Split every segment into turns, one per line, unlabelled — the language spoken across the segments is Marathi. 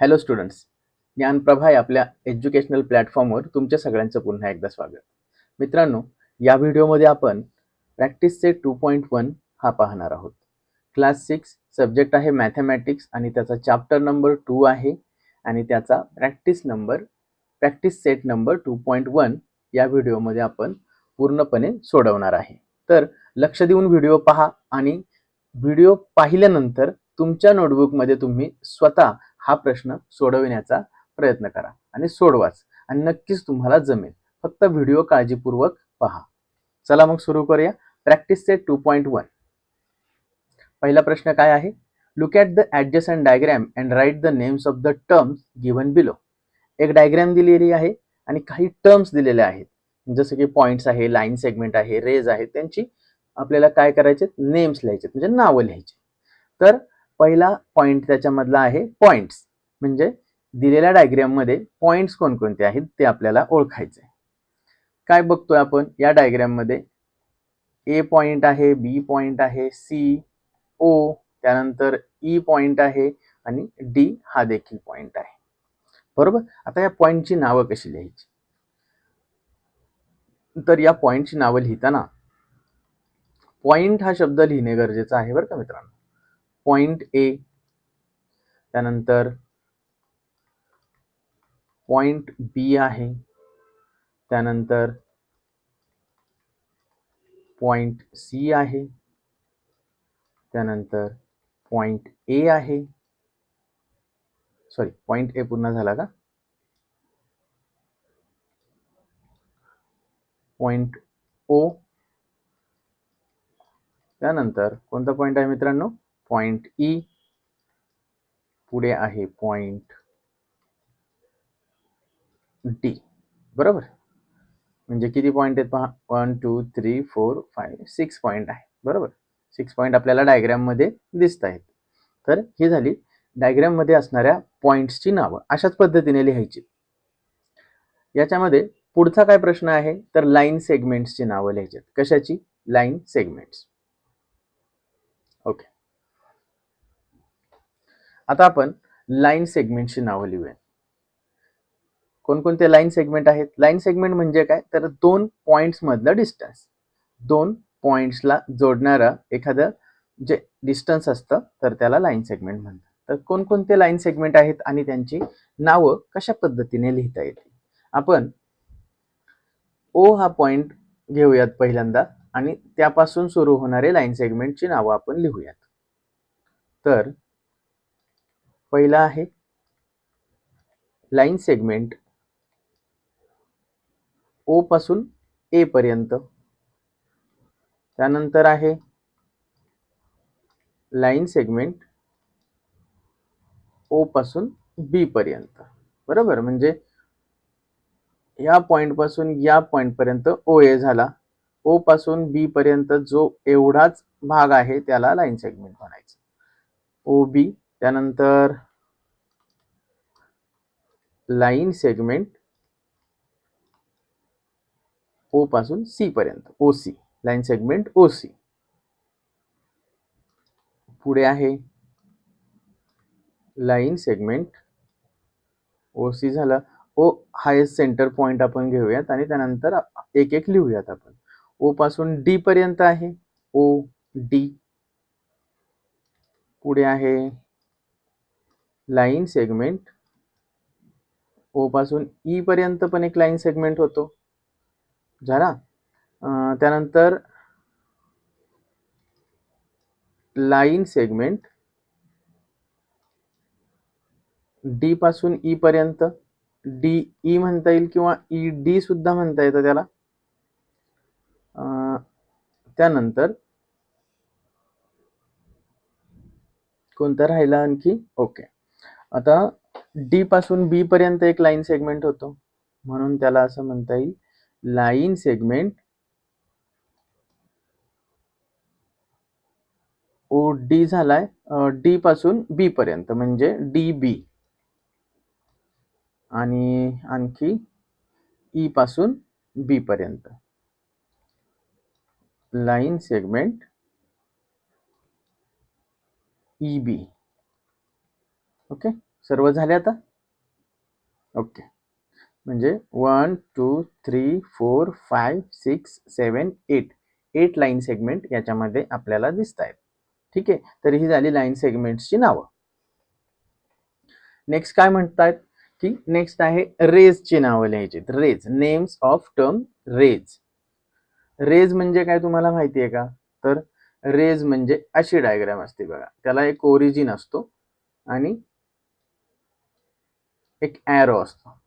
हॅलो स्टुडंट्स, ज्ञानप्रभा या आपल्या एज्युकेशनल प्लॅटफॉर्मवर तुमच्या सगळ्यांचं पुन्हा एकदा स्वागत. मित्रांनो, या व्हिडिओमध्ये आपण प्रॅक्टिस सेट 2.1 हा पाहणार आहोत. क्लास 6 सब्जेक्ट आहे मॅथमॅटिक्स आणि त्याचा चॅप्टर नंबर 2 आहे आणि त्याचा प्रॅक्टिस सेट नंबर 2.1 या व्हिडिओमध्ये आपण पूर्णपणे सोडवणार आहे. तर लक्ष देऊन व्हिडिओ पहा आणि व्हिडिओ पाहिल्यानंतर तुमच्या नोटबुकमध्ये तुम्ही स्वतः हा प्रश्न सोडविण्याचा प्रयत्न करा आणि सोडवाच आणि नक्कीच तुम्हाला जमेल. फक्त व्हिडिओ काळजीपूर्वक पहा. चला मग सुरू करूया. Practice set 2.1. पहिला प्रश्न काय आहे? Look at the adjacent diagram and write the names of the terms given below. एक डायग्रॅम दिलेली आहे आणि काही टर्म्स दिलेले आहेत, जसं की पॉइंट्स आहे, लाईन सेगमेंट आहे, रेज आहे. त्यांची आपल्याला काय करायचे? नेम्स लिहायचे, म्हणजे नावं लिहायची. तर पहिला पॉइंट त्याच्यामधला आहे पॉइंट्स, म्हणजे दिलेल्या डायग्राम मध्ये पॉइंट्स कोणकोणते आहेत ते आपल्याला ओळखायचे. काय बघतोय आपण या डायग्राम मध्ये? ए पॉइंट आहे, बी पॉइंट आहे, सी, ओ, त्यानंतर ई पॉइंट आहे आणि डी हा देखील पॉइंट आहे. बरोबर. आता या पॉइंटची नावं कशी लिहायची? तर या पॉइंटची नावं लिहिताना पॉइंट हा शब्द लिहिणे गरजेचं आहे बरं का मित्रांनो. पॉइंट ए, त्यानंतर पॉइंट बी आहे, त्यानंतर पॉइंट सी आहे, त्यानंतर पॉइंट ए आहे. सॉरी, पॉइंट ए पूर्ण झाला का? पॉइंट ओ, त्यानंतर कोणता पॉइंट आहे मित्रांनो? पॉइंट ई, पुढे आहे पॉइंट डी. बरोबर. म्हणजे किती पॉइंट आहेत पहा? 1 2 3 4 5 6 पॉइंट आहे. बरोबर. 6 पॉइंट आपल्याला डायग्राम मध्ये दिसत आहेत. तर ही झाली डायग्राम मध्ये असणाऱ्या पॉइंट्सची नावं. अशाच पद्धतीने लिहायची. याच्यामध्ये पुढचा काय प्रश्न आहे? तर लाईन सेगमेंट्सची नावं लिहायची. कशाची? Line segments. ओके. आता आपण लाईन सेगमेंटची नावं लिहूया. कोणकोणते लाईन सेगमेंट आहेत? लाईन सेगमेंट म्हणजे काय? तर दोन पॉइंट्स मधलं डिस्टन्स, दोन पॉइंट्सला जोडणारं एखादं जे डिस्टन्स असतं तर त्याला लाईन सेगमेंट म्हणतात. तर कोणकोणते लाईन सेगमेंट आहेत आणि त्यांची नावं कशा पद्धतीने लिहिता येतील? आपण ओ हा पॉइंट घेऊयात पहिल्यांदा आणि त्यापासून सुरू होणारे लाईन सेगमेंटची नावं आपण लिहूयात. तर पहिला आहे लाईन सेगमेंट ओ पासून ए पर्यंत, त्यानंतर आहे लाईन सेगमेंट ओ पासून बी पर्यंत. बरोबर. म्हणजे या पॉइंट पासून या पॉइंट पर्यंत ओ ए झाला. ओ पासून बी पर्यंत जो एवढाच भाग आहे त्याला लाईन सेगमेंट म्हणायचं, ओ बी. त्यानंतर लाईन सेगमेंट ओ पासून सी पर्यंत, O C, line segment O C. पुढे आहे लाईन सेगमेंट ओ सी झाला. ओ हायेस्ट सेंटर पॉइंट आपण घेऊयात आणि त्यानंतर एक एक लिहूयात आपण. ओ पासून डी पर्यंत आहे, ओ डी. पुढे आहे लाईन सेगमेंट ओ पासून ई पर्यंत पण एक लाईन सेगमेंट होतो, झाला. त्यानंतर लाईन सेगमेंट डी पासून ई पर्यंत, डी ई म्हणता येईल किंवा ई डी सुद्धा म्हणता येतं त्याला. त्यानंतर कोणता राहिला आणखी? ओके. आता डी पासून बी पर्यंत एक लाईन सेगमेंट होतो, म्हणून त्याला असं म्हणता येईल लाईन सेगमेंट ओ डी झालाय. डी पासून बी पर्यंत म्हणजे डी बी, आणि आणखी ई पासून बी पर्यंत line segment E B. Okay. सर्व झाले आता? ओके. म्हणजे 1 2 3 4 5 6 7 8 लाईन सेगमेंट याच्यामध्ये आपल्याला दिसत आहेत. ठीक आहे, तर ही झाली लाईन सेगमेंट्सची नावं. नेक्स्ट काय म्हणतात की नेक्स्ट आहे रेजची नावं लिहायची. Rays, names of term rays. Rays म्हणजे काय तुम्हाला माहिती आहे का? तर रेज म्हणजे अशी डायग्राम असते बघा, त्याला एक ओरिजिन असतो आणि एक ॲरो असतो,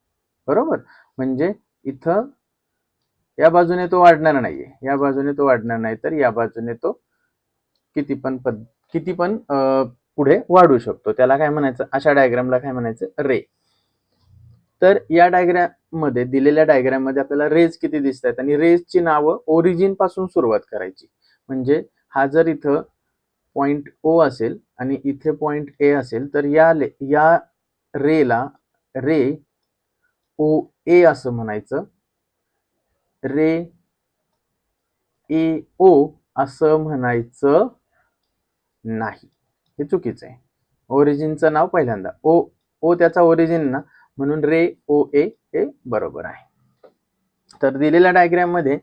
बरोबर. म्हणजे इथं या बाजूने तो वाढणार नाहीये, या बाजूने तो वाढणार नाही, तर या बाजूने तो किती पण पुढे वाढू शकतो. त्याला काय म्हणायचं, अशा डायग्रामला काय म्हणायचं, रे. तर या डायग्राम मध्ये, दिलेल्या डायग्राम मध्ये आपल्याला रेज किती दिसत आहेत आणि रेजची नावं ओरिजिन पासून सुरुवात करायची. म्हणजे हा जर इथं पॉइंट ओ असेल आणि इथे पॉइंट ए असेल, तर या रेला रे ओ ए असं म्हणायचं, रे ए ओ असं म्हणायचं नाही, हे चुकीचं आहे. ओरिजिनचं नाव पहिल्यांदा, ओ त्याचा ओरिजिन ना, म्हणून रे ओ ए हे बरोबर आहे. तर दिलेल्या डायग्राम मध्ये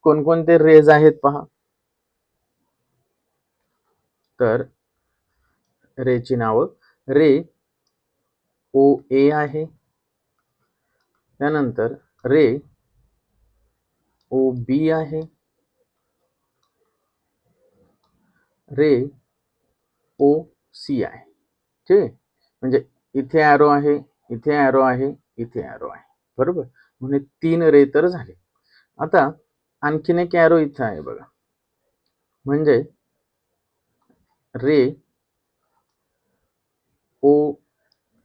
कोणकोणते रेज आहेत पहा. तर रेची नावं, रे ओ ए आहे, त्यानंतर रे ओ बी आहे, रे ओ सी आहे. ठीक आहे, म्हणजे इथे ॲरो आहे, इथे ॲरो आहे, इथे ॲरो आहे, बरोबर. म्हणजे 3 रे तर झाले. आता आणखीन एक ॲरो इथं आहे बघा, म्हणजे रे ओ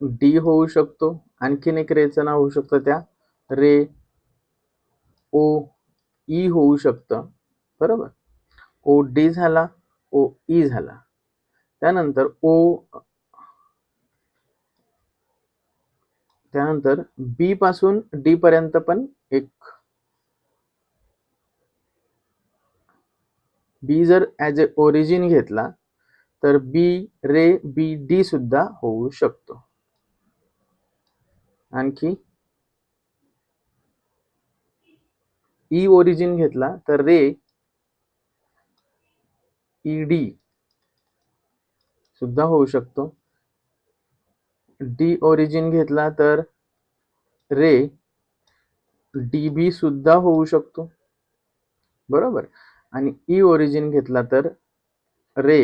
डी होऊ शकतो, आणखीन एक रेचं नाव होऊ शकतं, त्या रे ओ ई होऊ शकतं, बरोबर. ओ डी झाला, ओ ई झाला, त्यानंतर त्यानंतर बी पासून डी पर्यंत पण एक, बी जर ॲज ए ओरिजिन घेतला तर बी रे बी डी सुद्धा होऊ शकतो. आणखी ई ओरिजिन घेतला तर रे ई डी सुद्धा होऊ शकतो. डी ओरिजिन घेतला तर रे डी बी सुद्धा होऊ शकतो, बरोबर. आणि ई ओरिजिन घेतला तर रे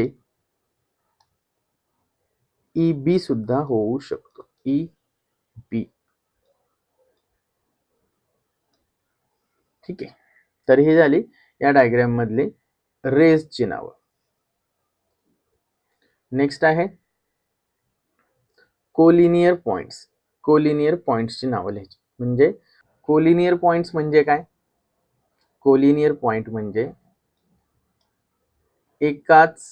ई बी सुद्धा होऊ शकतो, ई बी. ठीक आहे, तर ही झाली या डायग्राम मधली रेजची नावं. नेक्स्ट आहे कोलिनियर पॉइंट्स. कोलिनियर पॉइंट्सची नावं लिहायची. म्हणजे कोलिनियर पॉइंट्स म्हणजे काय? कोलिनियर पॉइंट म्हणजे एकाच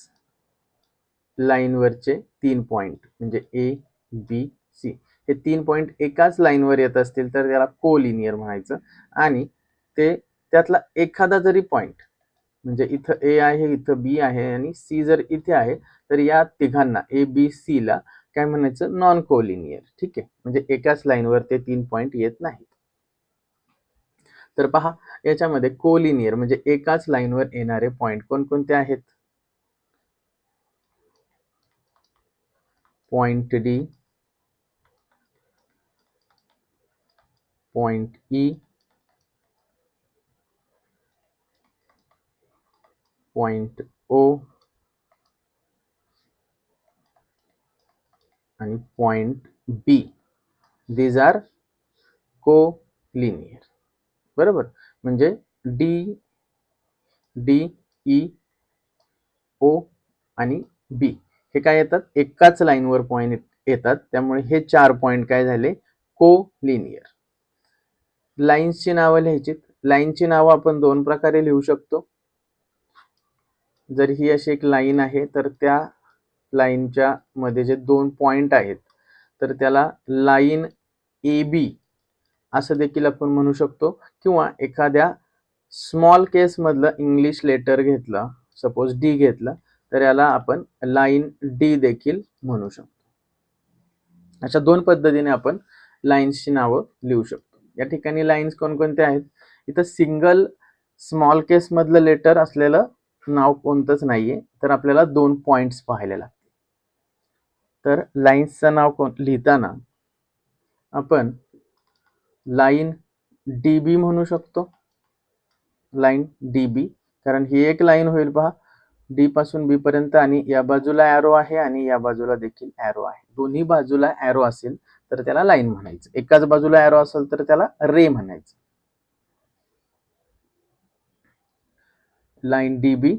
लाईनवरचे 3 पॉइंट, म्हणजे ए बी सी, हे 3 पॉइंट एकाच लाईनवर येत असतील तर त्याला कोलिनियर म्हणायचं. आणि ते त्यातला एखादा जरी पॉइंट, म्हणजे इथं ए आहे, इथं बी आहे आणि सी जर इथे आहे, तर या तिघांना ए बी सी ला काय म्हणायचं, नॉन कोलिनियर. ठीक आहे, म्हणजे एकाच लाईनवर ते 3 पॉइंट येत नाहीत. तर पहा, याच्यामध्ये कोलिनियर म्हणजे एकाच लाईनवर येणारे पॉइंट कोणकोणते आहेत? Point D, point E, point O आणि point B. These are collinear, बरोबर. म्हणजे डी, डी, ई, ओ आणि बी हे काय येतात, एकाच लाईनवर पॉइंट येतात, त्यामुळे हे 4 पॉइंट काय झाले, कोलिनियर. लाईन्सची नावं लिहायची. लाईनची नावं आपण 2 प्रकारे लिहू शकतो. जर ही अशी एक लाईन आहे तर त्या लाईनच्या मध्ये जे 2 पॉइंट आहेत तर त्याला लाईन ए बी असं देखील आपण म्हणू शकतो. किंवा एखाद्या स्मॉल केस मधलं इंग्लिश लेटर घेतलं, सपोज डी घेतलं, तर याला आपण लाईन डी देखील म्हणू शकतो. अशा दोन पद्धतीने आपण लाईन्सची नावं लिहू शकतो. या ठिकाणी लाईन्स कोणकोणते आहेत? इथं सिंगल स्मॉल केस मधलं लेटर असलेलं नाव कोणतंच नाहीये, तर आपल्याला 2 पॉइंट्स पाहायला लागतील. तर लाईन्सचं नाव लिहिताना आपण लाईन DB म्हणू शकतो. लाईन DB, कारण ही एक लाईन होईल पहा, D पासून B पर्यंत, आणि या बाजूला ॲरो आहे आणि या बाजूला देखील ॲरो आहे. दोन्ही बाजूला ॲरो असेल तर त्याला लाईन म्हणायचं. एकाच बाजूला ॲरो असेल तर त्याला रे म्हणायचं. लाईन DB,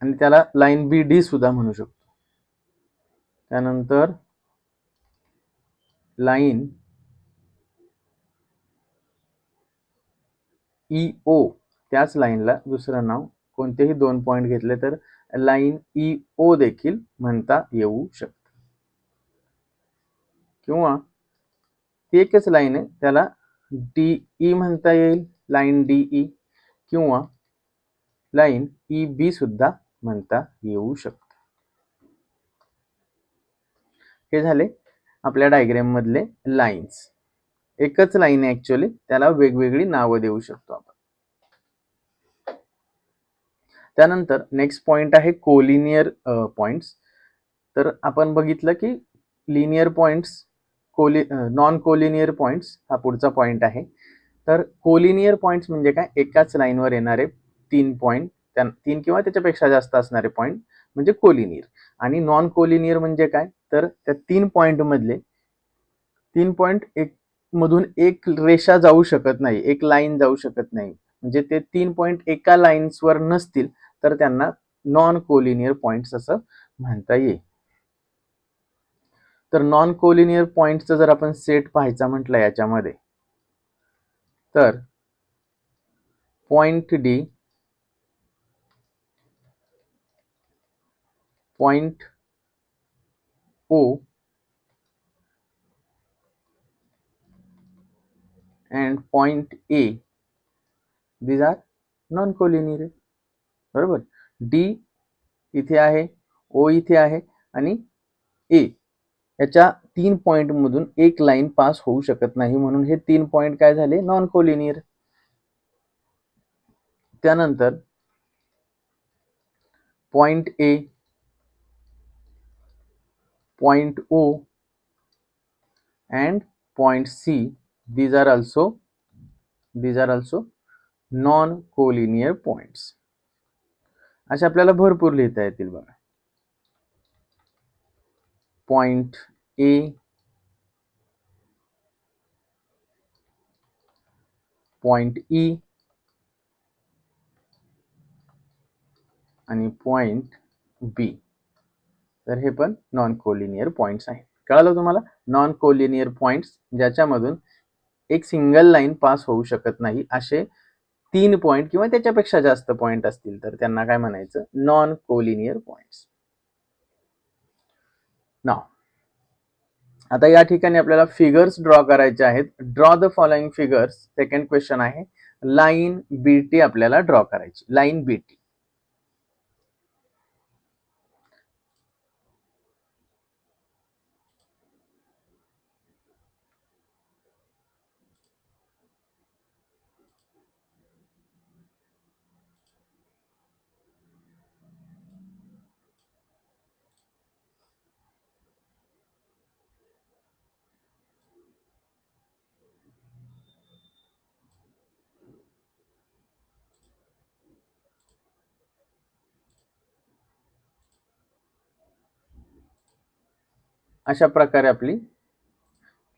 आणि त्याला लाईन BD सुद्धा म्हणू शकतो. त्यानंतर लाईन EO, त्याच लाईनला दुसरं नाव कोणतेही 2 पॉइंट घेतले तर लाईन EO देखील म्हणता येऊ शकतं. किंवा ती एकच लाईन आहे, त्याला DE म्हणता येईल, लाईन DE, किंवा लाईन EB सुद्धा म्हणता येऊ शकतं. हे झाले आपल्या डायग्राम मधले लाईन्स. एकच लाईन आहे ऍक्च्युअली, त्याला वेगवेगळी नावं देऊ शकतो आपण. त्यानंतर नेक्स्ट पॉइंट आहे कोलिनियर पॉइंट्स. तर आपण बघितलं की linear points, non collinear points हा पुढचा पॉइंट आहे. तर कोलिनियर पॉइंट्स म्हणजे काय? एकाच लाईनवर येणारे 3 पॉइंट, 3 किंवा त्याच्यापेक्षा जास्त असणारे पॉइंट म्हणजे कोलिनियर. आणि नॉन कोलिनियर म्हणजे काय? तर त्या 3 पॉइंट मधले 3 पॉइंट मधून एक रेषा जाऊ शकत नाही, एक लाईन जाऊ शकत नाही. म्हणजे ते 3 पॉइंट एका लाईन्सवर नसतील तर त्यांना नॉन कोलिनियर पॉइंट्स असं म्हणता येईल. तर नॉन कोलिनियर पॉइंटचा जर आपण सेट पाहायचा म्हटलं याच्यामध्ये, तर point D, point O and point A, these are non collinear. बरोबर. D इथे आहे, O इथे आहे, आणि A याच्या 3 पॉइंट मधून एक लाईन पास होऊ शकत नाही, म्हणून हे 3 पॉइंट काय झाले? Non collinear. त्यानंतर point A, point O and point C, these are also non collinear points. अशा आपल्याला भरपूर लिहिता येतील बघा. पॉइंट A, पॉइंट E आणि पॉइंट B. तर हे पण नॉन कोलिनियर पॉइंट्स आहेत. कळालं तुम्हाला? नॉन कोलिनियर पॉइंट्स ज्याच्यामधून एक सिंगल लाईन पास होऊ शकत नाही, असे 3 पॉइंट किंवा त्याच्यापेक्षा जास्त पॉइंट असतील तर त्यांना काय म्हणायचं? Non collinear points. नाव आता या ठिकाणी आपल्याला फिगर्स ड्रॉ करायचे आहेत. Draw the following figures. Second question आहे. लाईन BT आपल्याला ड्रॉ करायची. Line BT. अशा प्रकारे आपली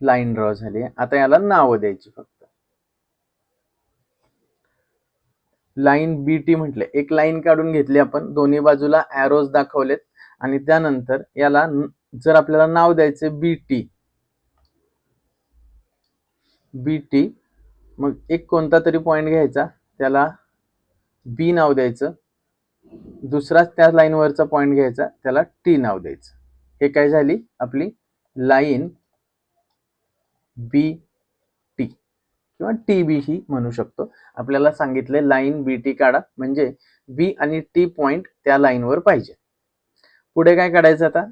लाईन ड्रॉ झाली. आता याला नाव द्यायची फक्त. लाईन BT म्हटले, एक लाईन काढून घेतली आपण, दोन्ही बाजूला ॲरोज दाखवलेत, आणि त्यानंतर याला जर आपल्याला नाव द्यायचे BT, मग एक कोणता तरी पॉइंट घ्यायचा, त्याला B नाव द्यायचं. दुसराच त्या लाईनवरचा पॉइंट घ्यायचा, त्याला T नाव द्यायचं. हे काय झाली आपली लाईन BT किंवा TB ही म्हणू शकतो. आपल्याला सांगितले लाईन BT काढा, म्हणजे B आणि T पॉइंट त्या लाईनवर पाहिजे. पुढे काय काढायचं आता?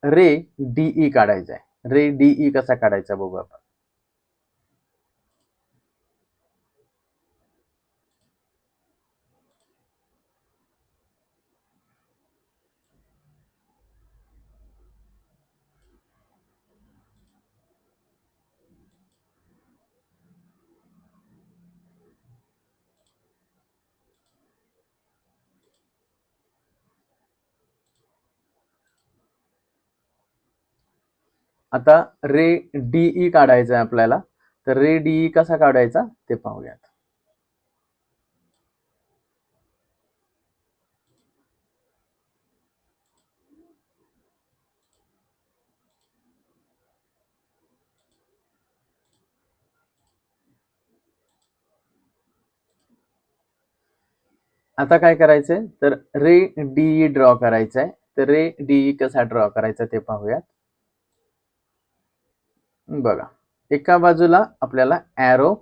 रे डीई काढायचा आहे. रे डीई कसा काढायचा बघू आपण. आता रे डीई काढायचा आहे आपल्याला. तर रे डीई कसा काढायचा ते पाहूयात. आता काय करायचंय, तर रे डीई ड्रॉ करायचा आहे. तर रे डीई कसा ड्रॉ करायचा ते पाहूयात. बघा, एका बाजूला आपल्याला ॲरो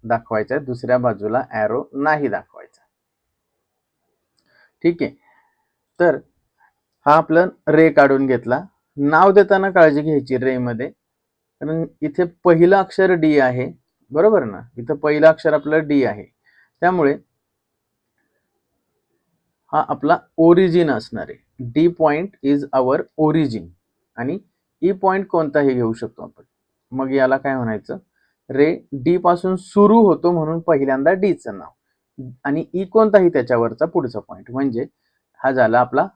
दाखवायचा आहे, दुसऱ्या बाजूला ॲरो नाही दाखवायचा. ठीक आहे. तर हा आपलं रे काढून घेतला. नाव देताना काळजी घ्यायची रे मध्ये, कारण इथे पहिलं अक्षर डी आहे, बरोबर ना. इथं पहिलं अक्षर आपलं डी आहे, त्यामुळे हा आपला ओरिजिन असणार आहे. D point is our origin आणि ई पॉइंट कोणताही घेऊ शकतो आपण. मग याला काय म्हणायचं, रे डी पासून सुरू होतो म्हणून पहिल्यांदा डीचं नाव आणि ई कोणताही त्याच्यावरचा पुढचा पॉइंट, म्हणजे हा झाला आपला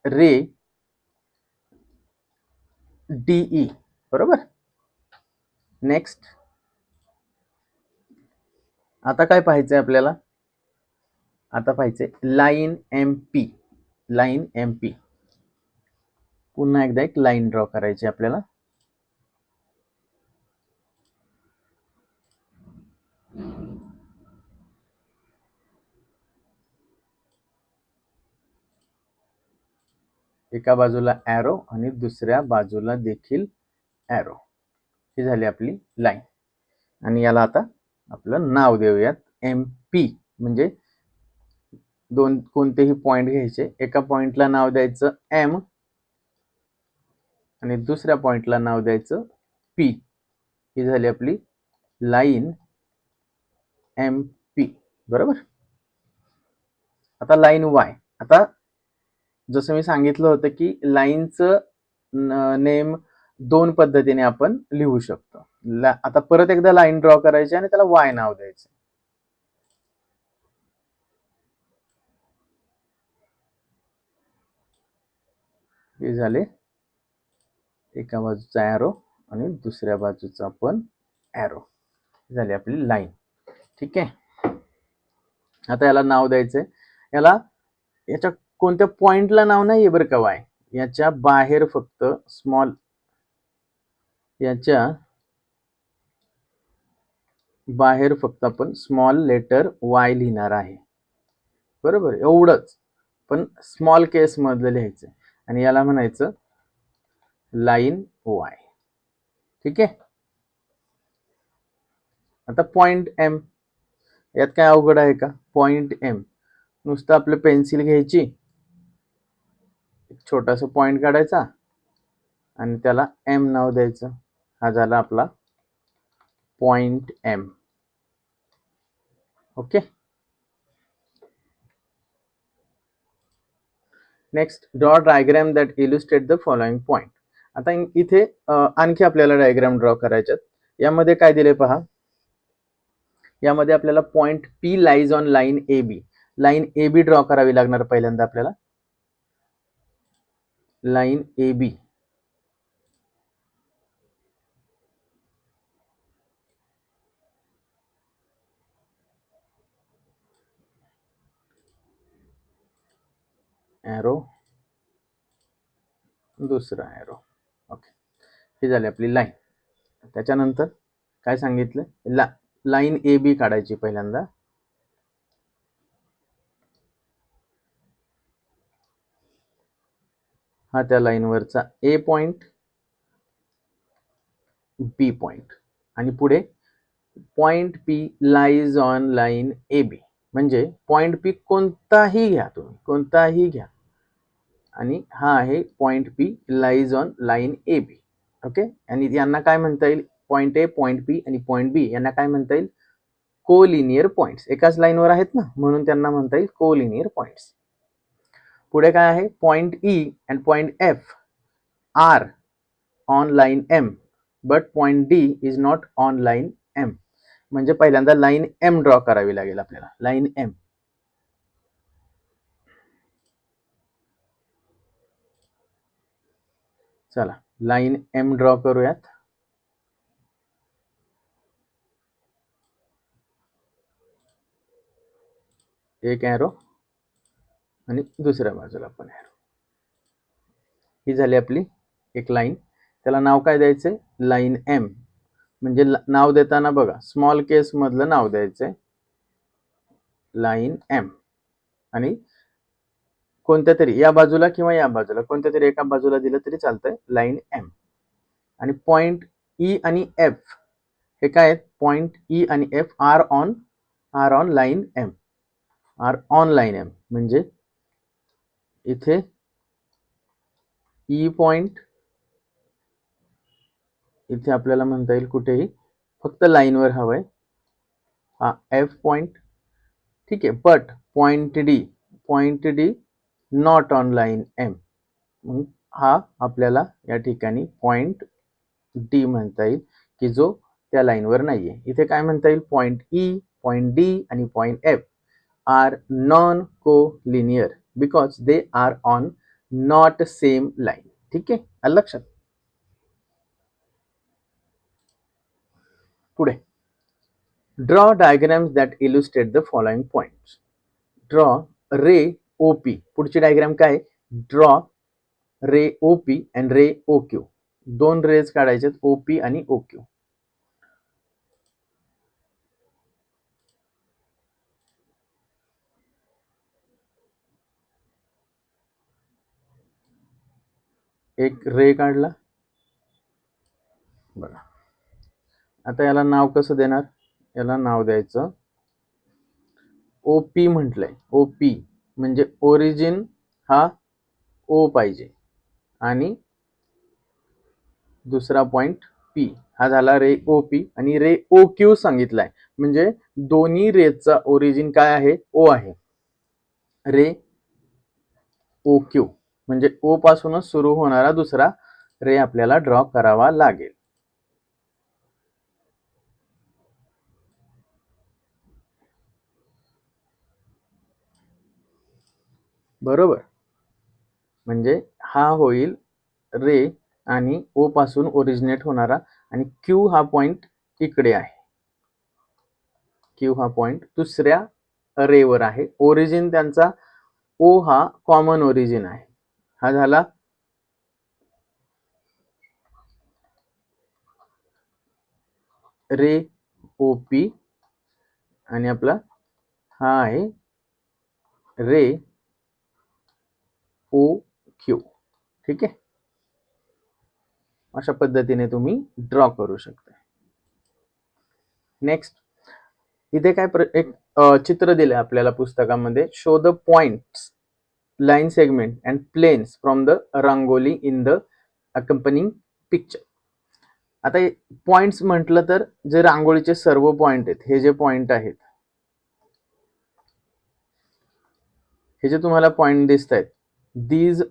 रे डीई, बरोबर. नेक्स्ट, आता काय पाहायचंय आपल्याला, आता पाहायचंय line M P. Line M P, पुन्हा एकदा एक लाईन ड्रॉ करायची आपल्याला. एका बाजूला ॲरो आणि दुसऱ्या बाजूला देखील ॲरो. ही झाली आपली लाईन. आणि याला आता आपलं नाव देऊयात एम पी. म्हणजे दोन कोणतेही पॉइंट घ्यायचे, एका पॉइंटला नाव द्यायचं एम आणि दुसऱ्या पॉइंटला नाव द्यायचं पी. ही झाली आपली लाईन एम पी, बरोबर. आता लाईन वाय. आता जसं मी सांगितलं होतं की लाईनचं नेम दोन पद्धतीने आपण लिहू शकतो. आता परत एकदा लाईन ड्रॉ करायची आणि त्याला वाय नाव द्यायचं. हे झाले एका बाजूचा ॲरो आणि दुसऱ्या बाजूचा पण ॲरो. झाली आपली लाईन. ठीक आहे. आता याला नाव द्यायचंय. याच्या कोणत्या पॉइंटला नाव नाहीये बरं का वाय. याच्या बाहेर फक्त स्मॉल, याच्या बाहेर फक्त आपण स्मॉल लेटर वाय लिहिणार आहे, बरोबर. एवढंच, पण स्मॉल केस मधलं लिहायचं आणि याला म्हणायचं लाईन वाय. ठीक आहे. आता पॉइंट एम, यात काय अवघड आहे का. पॉइंट एम नुसतं आपलं पेन्सिल घ्यायची, एक छोटासा पॉइंट काढायचा आणि त्याला एम नाव द्यायचं. हा झाला आपला point M. Okay. Next, draw diagram that illustrate the following point. आता इथे आणखी आपल्याला डायग्राम ड्रॉ करायच्यात. यामध्ये काय दिले पहा. यामध्ये आपल्याला point P lies on line A B. Line A B draw करावी लागणार पहिल्यांदा आपल्याला. लाईन ए बी, ॲरो, दुसरा ॲरो. ओके. ही झाली आपली लाईन. त्याच्यानंतर काय सांगितलं, लाईन ए बी काढायची पहिल्यांदा. हा त्या लाईनवरचा ए पॉइंट, बी पॉइंट आणि पुढे point P lies on line A B. म्हणजे पॉइंट पी कोणताही घ्या तुम्ही, कोणताही घ्या आणि हा आहे point P lies on line A B. Okay, आणि यांना काय म्हणता येईल, पॉइंट ए, पॉइंट बी आणि पॉइंट बी यांना काय म्हणता येईल, कोलिनियर पॉइंट्स. एकाच लाईनवर आहेत ना, म्हणून त्यांना म्हणता येईल कोलिनियर पॉइंट्स. पुढे काय आहे, point E and point F are on line M but point D is not on line M. म्हणजे पहिल्यांदा लाईन एम ड्रॉ करावी लागेल आपल्याला, लाईन एम. चला लाईन एम ड्रॉ करूयात. एक एरो आणि दुसऱ्या बाजूला पण एरो. ही झाली आपली एक लाईन. त्याला नाव काय द्यायचंय, लाईन एम. म्हणजे नाव देताना बघा, स्मॉल केस मधलं नाव द्यायचंय लाईन एम. आणि कोणत्या तरी या बाजूला किंवा या बाजूला कोणत्या तरी एका बाजूला दिलं तरी चालतंय, लाईन एम. आणि पॉइंट ई आणि एफ हे काय आहेत, पॉइंट ई आणि F are on line M. Are on line M म्हणजे इथे ई पॉइंट, इथे आपल्याला म्हणता येईल कुठेही, फक्त लाईनवर हवंय, हा एफ पॉइंट. ठीक आहे, but point D not on line M. मग हा आपल्याला या ठिकाणी पॉइंट डी म्हणता येईल, की जो त्या लाईनवर नाहीये. इथे काय म्हणता येईल, पॉइंट ई, पॉइंट डी आणि point F are non collinear because they are on not same line. ठीक आहे, आलं लक्षात. पुढे draw diagrams that illustrate the following points. Draw ray O P. पुढची डायग्राम काय, draw ray O P and ray O Q. दोन रेज काढायचे, ओपी आणि ओक्यू. एक रे काढला बघा. आता याला नाव कसं देणार, याला नाव द्यायचं ओपी म्हटलंय. ओपी म्हणजे ओरिजिन हा ओ पाहिजे आणि दुसरा पॉइंट पी हा झाला रे ओपी. आणि रे ओ क्यू सांगितलाय म्हणजे दोन्ही रेचा ओरिजिन काय आहे, ओ आहे. रे ओ क्यू म्हणजे ओ पासूनच सुरू होणारा दुसरा रे आपल्याला ड्रॉ करावा लागेल. बरोबर, म्हणजे हा होईल रे आणि ओ पासून ओरिजिनेट होणारा, आणि क्यू हा पॉइंट इकडे आहे. क्यू हा पॉइंट दुसऱ्या रेवर आहे. ओरिजिन त्यांचा ओ हा कॉमन ओरिजिन आहे. हा झाला रे ओपी आणि आपला हा आहे रे ओ क्यू. ठीक आहे, अशा पद्धतीने तुम्ही ड्रॉ करू शकता. नेक्स्ट, इथे काय एक चित्र दिलं आपल्याला पुस्तकामध्ये, show the points, line segment and planes from the rangoli in the accompanying picture. आता पॉइंट्स म्हटलं तर जे रांगोळीचे सर्व पॉइंट आहेत, हे जे पॉइंट आहेत, हे जे तुम्हाला पॉइंट दिसत आहेत, these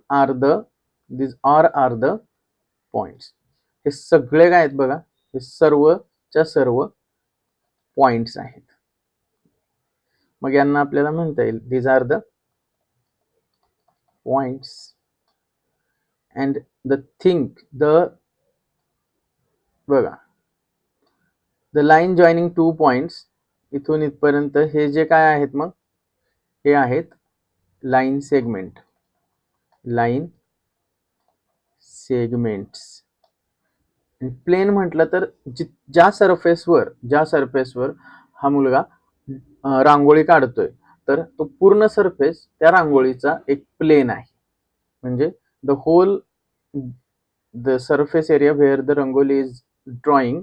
आर द पॉइंट्स. हे सगळे काय आहेत बघा, हे सर्वच्या सर्व पॉइंट्स आहेत. मग यांना आपल्याला म्हणता येईल these are the points and the thing बघा, the line joining two points. इथून इथपर्यंत हे जे काय आहेत, मग हे आहेत line segment, line segments. Plane म्हटलं तर ज्या सरफेसवर हा मुलगा रांगोळी काढतोय, तर तो पूर्ण सरफेस त्या रांगोळीचा एक प्लेन आहे. म्हणजे the surface area where the rangoli is drawing,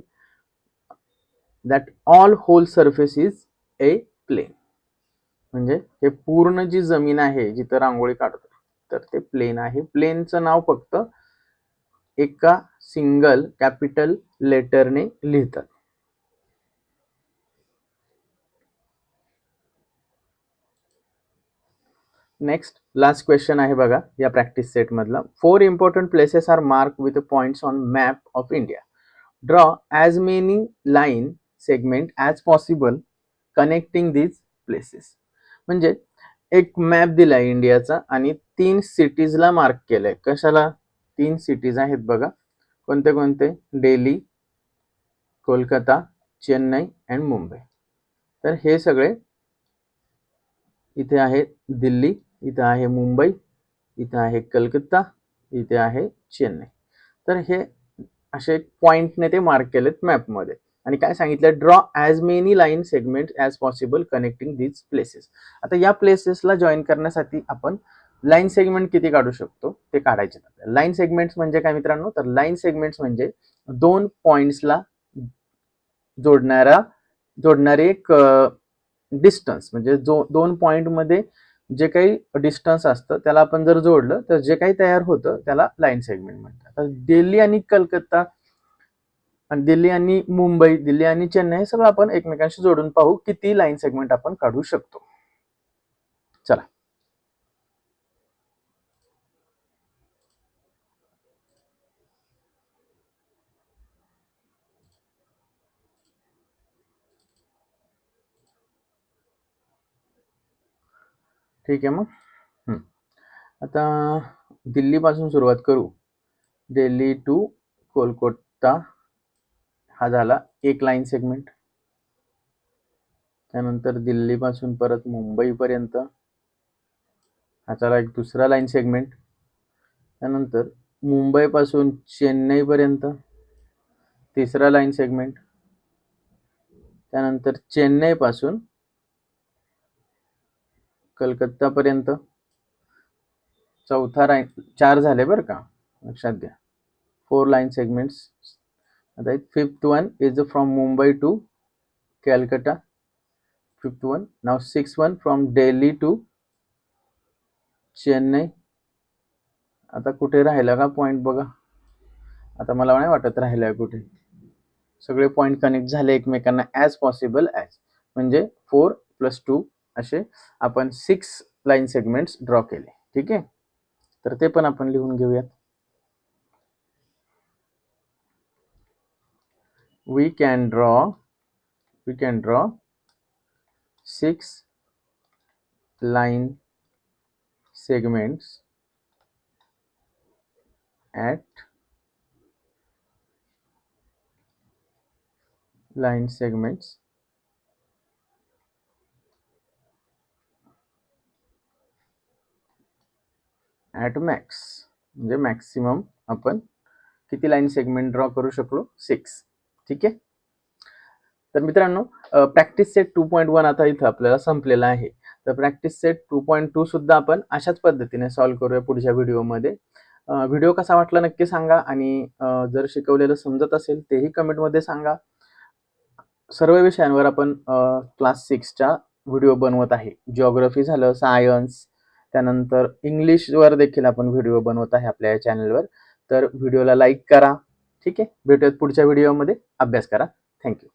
that all whole surface is a plane. म्हणजे हे पूर्ण जी जमीन आहे जिथं रांगोळी काढतो तर ते प्लेन आहे. प्लेनचं नाव फक्त एका सिंगल कॅपिटल लेटरने लिहितात. नेक्स्ट लास्ट क्वेश्चन आहे बघा या प्रॅक्टिस सेट मधला. 4 important places are mark with points on map of India. Draw as many line segment as possible connecting these places. म्हणजे एक मॅप दिलाय इंडियाचा आणि 3 सिटीजला मार्क केलंय. कशाला? 3 सिटीज आहेत बघा. कोणते कोणते? दिल्ली, कोलकाता, चेन्नई अँड मुंबई. तर हे सगळे इथे आहे दिल्ली, इथे आहे मुंबई, इथे आहे कलकत्ता, इथे आहे चेन्नई. तर हे असे पॉइंटने ते मार्क केलेत मॅपमध्ये. आणि काय सांगितलं? Draw as many line segment as possible connecting these places. आता या प्लेसेसला जॉईन करण्यासाठी आपण लाईन सेगमेंट किती काढू शकतो ते काढायचे. लाईन सेगमेंट्स म्हणजे काय मित्रांनो? तर लाईन सेगमेंट्स म्हणजे 2 पॉइंट्सला जोडणारे एक डिस्टन्स. म्हणजे जो 2 पॉइंट मध्ये जे काही डिस्टन्स असतं त्याला आपण जर जोडलं तर जे काही तयार होतं त्याला लाईन सेगमेंट म्हणतात. आता दिल्ली आणि कलकत्ता आणि दिल्ली आणि मुंबई, दिल्ली आणि चेन्नई हे सगळं आपण एकमेकांशी जोडून पाहू किती लाईन सेगमेंट आपण काढू शकतो. चला. ठीक आहे मग. आता दिल्ली पासून सुरुवात करू. दिल्ली टू कोलकाता हा झाला एक लाईन सेगमेंट. त्यानंतर दिल्ली पासून परत मुंबई पर्यंत हा झाला एक दुसरा लाईन सेगमेंट. त्यानंतर मुंबई पासून चेन्नई पर्यंत तिसरा लाईन सेगमेंट. त्यानंतर चेन्नई पासून कलकत्ता पर्यंत चौथा लाईन. 4 झाले बरं का, लक्षात घ्या. 4 लाईन सेगमेंट्स. आता 5th one is from Mumbai to Calcutta. 5th one. Now 6th one from Delhi to Chennai. आता कुठे राहिला का पॉइंट बघा. आता मला नाही वाटत राहिलाय कुठे. सगळे पॉइंट कनेक्ट झाले एकमेकांना ॲज पॉसिबल ॲज. म्हणजे 4 + 2 असे आपण 6 लाईन सेगमेंट्स ड्रॉ केले. ठीक आहे. तर ते पण आपण लिहून घेऊयात. we can draw 6 line segments at max. म्हणजे मॅक्सिमम आपण किती लाईन सेगमेंट ड्रॉ करू शकलो? 6. ठीक आहे. तर मित्रांनो, प्रॅक्टिस सेट 2.1 आता इथं आपल्याला संपलेला आहे. तर प्रॅक्टिस सेट 2.2 सुद्धा आपण अशाच पद्धतीने सॉल्व्ह करूया पुढच्या व्हिडिओमध्ये. व्हिडिओ कसा वाटला नक्की सांगा आणि जर शिकवलेलं समजत असेल तेही कमेंटमध्ये सांगा. सर्व विषयांवर आपण क्लास 6च्या व्हिडिओ बनवत आहे. जिओग्राफी झालं, सायन्स, त्यानंतर इंग्लिशवर देखील आपण व्हिडिओ बनवत आहे आपल्या या चॅनलवर. तर व्हिडिओला लाईक करा. ठीक आहे. भेटूयात पुढच्या व्हिडिओमध्ये. अभ्यास करा. थँक्यू.